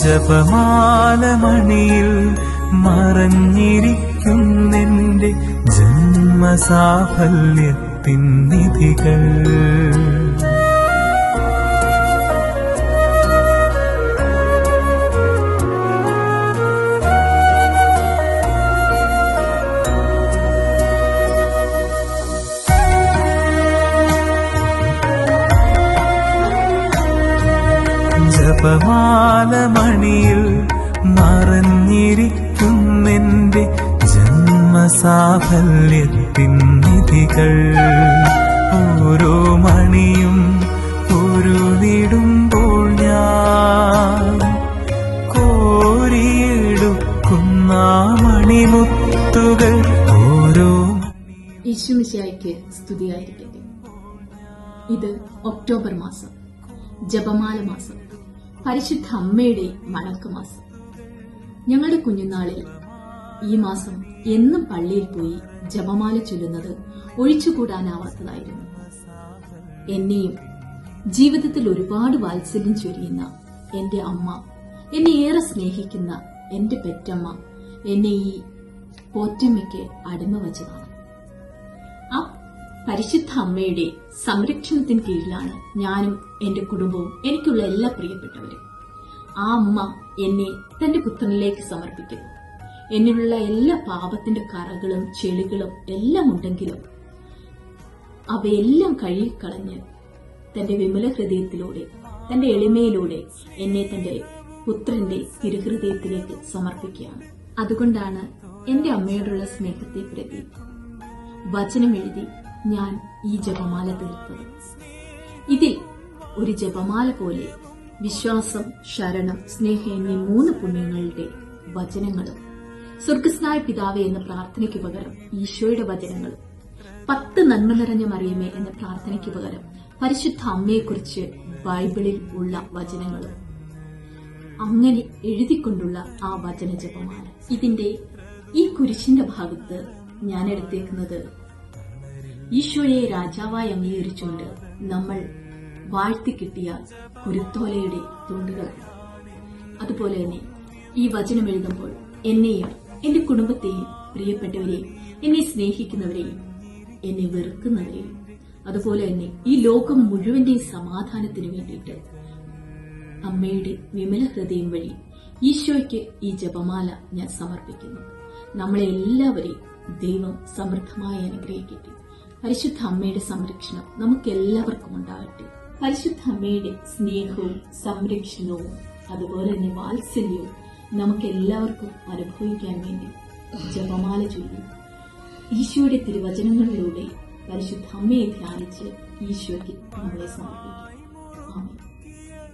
ജപമാലമണിയിൽ മറഞ്ഞിരിക്കുന്നെന്റെ ജന്മസാഫല്യത്തിൻ നിധികൾ. ജപമാലമണിയിൽ മറഞ്ഞിരിക്കുന്നെന്റെ ജന്മസാഫല്യത്തിൻ നിധികൾ. ഓരോ മണിയും ഉരുവിടുമ്പോൾ ഞാൻ കോരിയെടുക്കുന്ന മണിമുത്തുകൾ. ഓരോ യേശുമിശിഹായ്ക്ക് സ്തുതിയായിരിക്കട്ടെ. ഇത് ഒക്ടോബർ മാസം, ജപമാല മാസം, പരിശുദ്ധ അമ്മയുടെ വണക്കമാസം. ഞങ്ങളുടെ കുഞ്ഞുനാളിൽ ഈ മാസം എന്നും പള്ളിയിൽ പോയി ജപമാല ചൊല്ലുന്നത് ഒഴിച്ചുകൂടാനാവാത്തതായിരുന്നു. എന്നെയും ജീവിതത്തിൽ ഒരുപാട് വാത്സല്യം ചൊരിയുന്ന എന്റെ അമ്മ, എന്നെ ഏറെ സ്നേഹിക്കുന്ന എന്റെ പെറ്റമ്മ എന്നെ ഈ പോറ്റമ്മയ്ക്ക് അടിമ വച്ചതാണ്. ആ പരിശുദ്ധ അമ്മയുടെ സംരക്ഷണത്തിന് കീഴിലാണ് ഞാനും എന്റെ കുടുംബവും, എനിക്കുള്ള എല്ലാ പ്രിയപ്പെട്ടവരും. ആ അമ്മ എന്നെ തന്റെ പുത്രനിലേക്ക് സമർപ്പിക്കുന്നു. എന്നിലുള്ള എല്ലാ പാപത്തിന്റെ കറകളും ചെളികളും എല്ലാം ഉണ്ടെങ്കിലും അവയെല്ലാം കഴുകിക്കളഞ്ഞ് തന്റെ വിമല ഹൃദയത്തിലൂടെ, തന്റെ എളിമയിലൂടെ എന്നെ തന്റെ പുത്രന്റെ തിരുഹൃദയത്തിലേക്ക് സമർപ്പിക്കുകയാണ്. അതുകൊണ്ടാണ് എന്റെ അമ്മയോടുള്ള സ്നേഹത്തെ പ്രതി വചനം എഴുതി ഞാൻ ഈ ജപമാല തീർത്തത്. ഇതിൽ ഒരു ജപമാല പോലെ വിശ്വാസം, ശരണം, സ്നേഹം എന്നീ 3 പുണ്യങ്ങളുടെ വചനങ്ങളും, സ്വർഗസ്നായ പിതാവേ എന്ന പ്രാർത്ഥനയ്ക്ക് പകരം ഈശോയുടെ വചനങ്ങളും, 10 നന്മ നിറഞ്ഞ മറിയമേ എന്ന പ്രാർത്ഥനയ്ക്ക് പകരം പരിശുദ്ധ അമ്മയെക്കുറിച്ച് ബൈബിളിൽ ഉള്ള വചനങ്ങളും, അങ്ങനെ എഴുതിക്കൊണ്ടുള്ള ആ വചന ജപമാല. ഇതിന്റെ ഈ കുരിശിന്റെ ഭാഗത്ത് ഞാൻ എടുത്തേക്കുന്നത് ഈശോയെ രാജാവായി അംഗീകരിച്ചുകൊണ്ട് നമ്മൾ വാഴ്ത്തി കിട്ടിയ കുരുത്തോലയുടെ തുണ്ടുകളാണ്. അതുപോലെ തന്നെ ഈ വചനം എഴുതുമ്പോൾ എന്നെയും എന്റെ കുടുംബത്തെയും, പ്രിയപ്പെട്ടവരെയും, എന്നെ സ്നേഹിക്കുന്നവരെയും എന്നെ വെറുക്കുന്നവരെയും, അതുപോലെ തന്നെ ഈ ലോകം മുഴുവന്റെയും സമാധാനത്തിന് വേണ്ടിയിട്ട് അമ്മയുടെ വിമല ഹൃദയം വഴി ഈശോയ്ക്ക് ഈ ജപമാല ഞാൻ സമർപ്പിക്കുന്നു. നമ്മളെ എല്ലാവരെയും ദൈവം സമൃദ്ധമായി അനുഗ്രഹിക്കട്ടെ. പരിശുദ്ധ അമ്മയുടെ സംരക്ഷണം നമുക്ക് എല്ലാവർക്കും ഉണ്ടാകട്ടെ. പരിശുദ്ധ അമ്മയുടെ സ്നേഹവും സംരക്ഷണവും അതുപോലെ തന്നെ വാത്സല്യവും നമുക്ക് എല്ലാവർക്കും അനുഭവിക്കാൻ വേണ്ടി ജപമാല ചൊല്ലി ഈശോയുടെ തിരുവചനങ്ങളിലൂടെ പരിശുദ്ധ അമ്മയെ ധ്യാനിച്ച് ഈശോയ്ക്ക് നമ്മളെ സമർപ്പിക്കും. ആമേൻ.